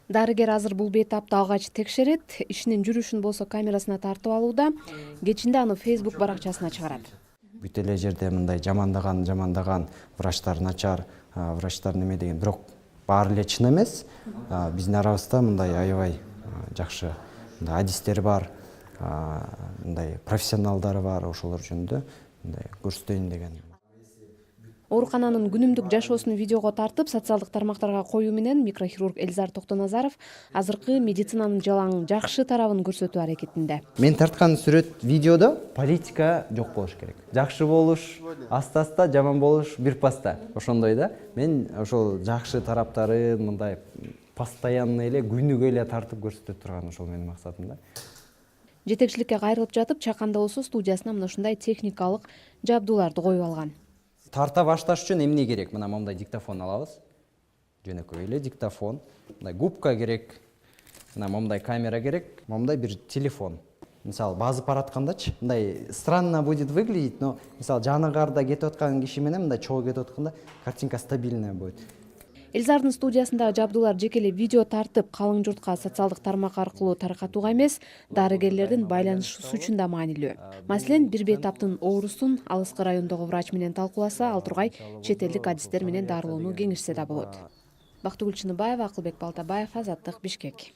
Дарыгер азыр бул бейтапты алгач текшерет, ишинин жүрүшүн болсо камерасына тартып алууда, кечинде аны Facebook баракчасына чыгарат. Бүт эле жерде мындай жамандаган врачтар начар, врачтар неме деген, бирок баары эле чын эмес. Биздин арабызда мындай аябай жакшы адистер бар, мындай профессионалдары бар, ошолор жөнүндө мындай көрсөтөйүн деген. Оорукананын күнүмдүк жашоосун видеого тартып, социалдык тармактарга коюу менен микрохирург Элизар Токтоназаров азыркы медицинанын жалаң жакшы тарабын көрсөтүү аракетинде. Мен тарткан сүрөт видеодо политика жок болуш керек. Жакшы болуш аста-аста, жаман болуш бир паста. Ошондой да. Мен ошол жакшы тараптарын мындай постоянно эле күнүгө эле тартып көрсөтө турган, ошол менин максатым да. Жетекчиликке кайрылып жатып, Чаканда болсо студиясына мына ушундай техникалык жабдууларды коюп алган. Тарта башташ үчүн эмне керек? Мына момундай диктофон алабыз. Жөнөкөй эле диктофон. Мындай губка керек. Мына момундай камера керек. Момундай бир телефон. Мисалы, базып бараткандачы, мындай странно будет выглядеть, но мисалы, жаныгарда кетип аткан киши менен мындай чогуу кетип атканда картинка стабильная будет. Элизардын студиясындагы жабдуулар жеке эле видео тартып, калың журтка социалдык тармак аркылуу таркатууга эмес, дарыгерлердин байланышуусу үчүн да маанилүү. Маселен, бир бейтаптын оорусун алыскы райондогу врач менен талкууласа, ал тургай чет элдик адистер менен дарылоону кеңешсе да болот. Бактыгүл Чыныбаева, Акылбек Балтабаев, Азаттык, Бишкек.